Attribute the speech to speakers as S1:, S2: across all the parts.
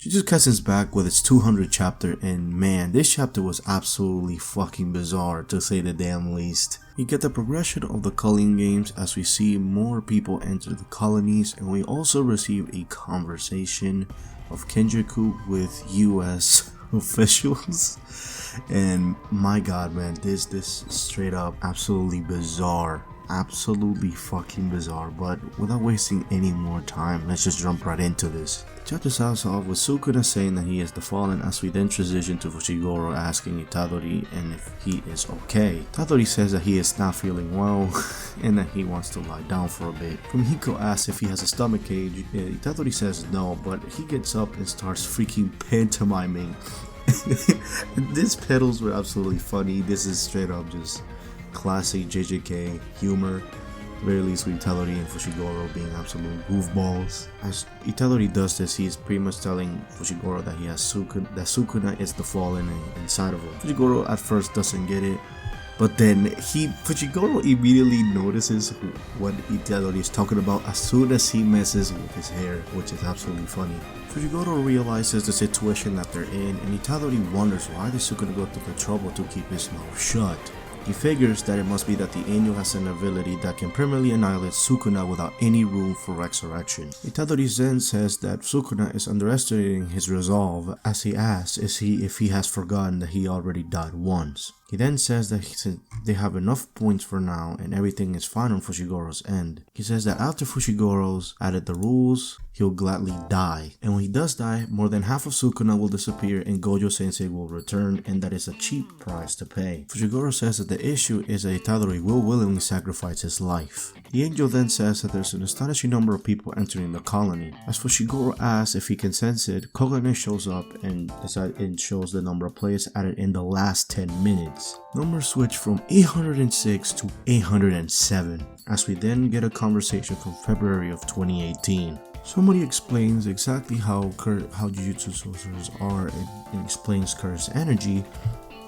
S1: Jujutsu Kaisen's back with its 200th chapter, and man, this chapter was absolutely fucking bizarre to say the damn least. We get the progression of the Culling Games as we see more people enter the colonies, and we also receive a conversation of Kenjaku with US officials. And my god, man, this straight up absolutely bizarre. Absolutely fucking bizarre. But without wasting any more time, let's just jump right into this. The chapter starts off with Sukuna saying that he is the fallen, as we then transition to Fushiguro asking Itadori and if he is okay. Itadori says that he is not feeling well and that he wants to lie down for a bit. From Hiko asks if he has a stomachache. Itadori says no, but he gets up and starts freaking pantomiming. These pedals were absolutely funny. This is straight up just classic JJK humor, very least with Itadori and Fushiguro being absolute goofballs. As Itadori does this, he is pretty much telling Fushiguro that he has Sukuna is the fallen inside of him. Fushiguro at first doesn't get it, but then Fushiguro immediately notices what Itadori is talking about as soon as he messes with his hair, which is absolutely funny. Fushiguro realizes the situation that they're in, and Itadori wonders why the Sukuna go through the trouble to keep his mouth shut. He figures that it must be that the angel has an ability that can permanently annihilate Sukuna without any room for resurrection. Itadori then says that Sukuna is underestimating his resolve, as he asks if he has forgotten that he already died once. He then says that they have enough points for now and everything is fine on Fushiguro's end. He says that after Fushiguro's added the rules, he'll gladly die. And when he does die, more than half of Sukuna will disappear and Gojo Sensei will return, and that is a cheap price to pay. Fushiguro says that the issue is that Itadori will willingly sacrifice his life. The angel then says that there's an astonishing number of people entering the colony. As Fushiguro asks if he can sense it, Kogane shows up and shows the number of players added in the last 10 minutes. Numbers switch from 806 to 807, as we then get a conversation from February of 2018. Somebody explains exactly how Jujutsu Sorcerers are and explains Kurt's energy.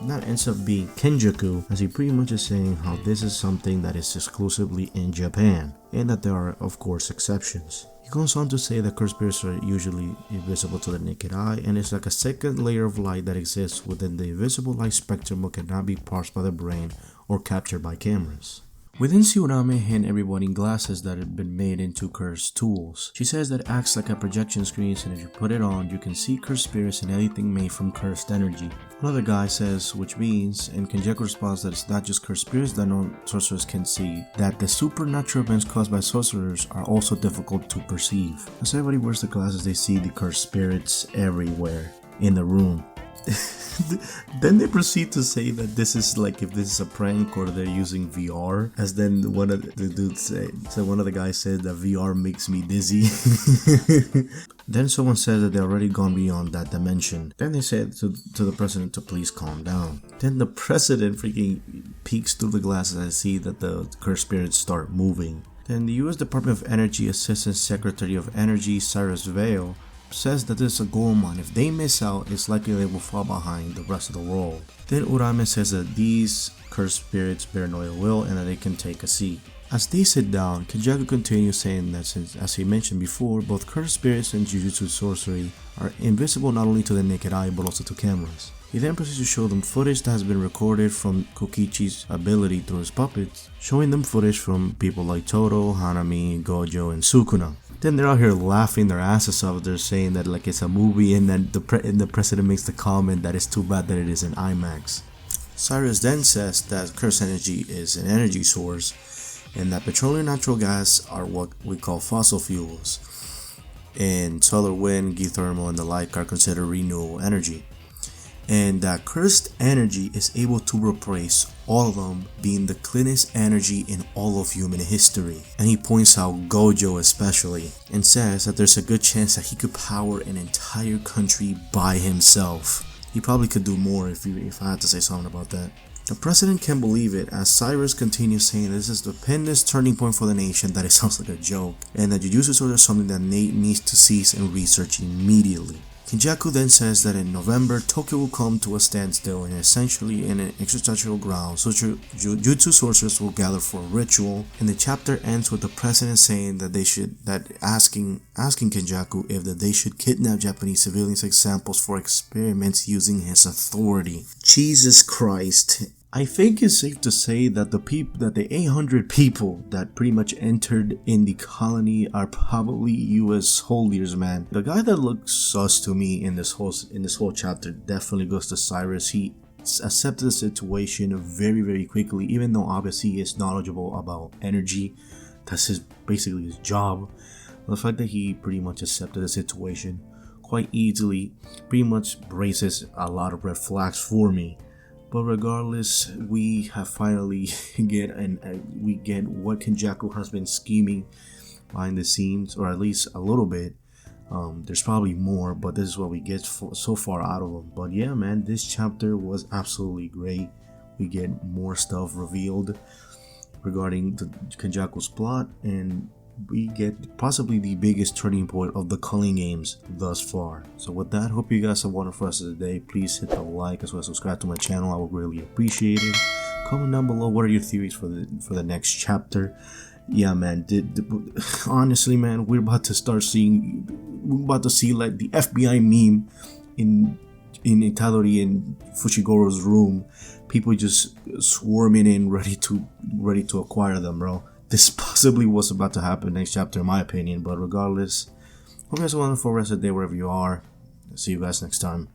S1: And that ends up being Kenjaku, as he pretty much is saying how this is something that is exclusively in Japan, and that there are of course exceptions. He goes on to say that cursed spirits are usually invisible to the naked eye, and it's like a second layer of light that exists within the invisible light spectrum but cannot be parsed by the brain or captured by cameras. We then see Urame hand everybody glasses that have been made into cursed tools. She says that it acts like a projection screen, and if you put it on, you can see cursed spirits and anything made from cursed energy. Another guy says, which means, and Kenjaku responds that it's not just cursed spirits that non-sorcerers can see, that the supernatural events caused by sorcerers are also difficult to perceive. As everybody wears the glasses, they see the cursed spirits everywhere in the room. Then they proceed to say that this is like if this is a prank or they're using VR, as then one of the dudes said, so one of the guys said that VR makes me dizzy. Then someone said that they already gone beyond that dimension. Then they said to the president to please calm down. Then the president freaking peeks through the glasses and see that the cursed spirits start moving. Then the US Department of Energy Assistant Secretary of Energy Cyrus Vale says that this is a gold mine. If they miss out, it's likely they will fall behind the rest of the world. Then Urame says that these cursed spirits bear no ill will and that they can take a seat. As they sit down, Kenjaku continues saying that since, as he mentioned before, both cursed spirits and Jujutsu sorcery are invisible not only to the naked eye but also to cameras. He then proceeds to show them footage that has been recorded from Kokichi's ability through his puppets, showing them footage from people like Todo, Hanami, Gojo, and Sukuna. Then they're out here laughing their asses off. They're saying that like it's a movie, and then the president makes the comment that it's too bad that it is in IMAX. Cyrus then says that cursed energy is an energy source, and that petroleum and natural gas are what we call fossil fuels, and solar, wind, geothermal, and the like are considered renewable energy. And that cursed energy is able to replace all of them, being the cleanest energy in all of human history. And he points out Gojo especially, and says that there's a good chance that he could power an entire country by himself. He probably could do more if I had to say something about that. The president can't believe it, as Cyrus continues saying this is the stupendous turning point for the nation that it sounds like a joke, and that Jujutsu Sword is something that Nate needs to cease and research immediately. Kenjaku then says that in November, Tokyo will come to a standstill and essentially in an extraterrestrial ground, so Jujutsu Sorcerers will gather for a ritual, and the chapter ends with the president saying that asking Kenjaku if they should kidnap Japanese civilians as samples for experiments using his authority. Jesus Christ. I think it's safe to say that the 800 people that pretty much entered in the colony are probably U.S. soldiers, man. The guy that looks sus to me in this whole chapter definitely goes to Cyrus. He accepted the situation very, very quickly, even though obviously he is knowledgeable about energy. That's basically his job. The fact that he pretty much accepted the situation quite easily pretty much raises a lot of red flags for me. But regardless, we have finally get what Kenjaku has been scheming behind the scenes, or at least a little bit. There's probably more, but this is what we get so far out of him. But yeah, man, this chapter was absolutely great. We get more stuff revealed regarding the Kenjaku's plot, and we get possibly the biggest turning point of the Culling Games thus far. So with that, hope you guys have a wonderful rest of the day. Please hit the like as well as subscribe to my channel. I would really appreciate it. Comment down below what are your theories for the next chapter. Yeah, man, honestly, man, we're about to see like the FBI meme in Itadori and Fushigoro's room. People just swarming in ready to acquire them, bro. This possibly was about to happen next chapter in my opinion, but regardless, hope you guys have a wonderful rest of the day wherever you are. See you guys next time.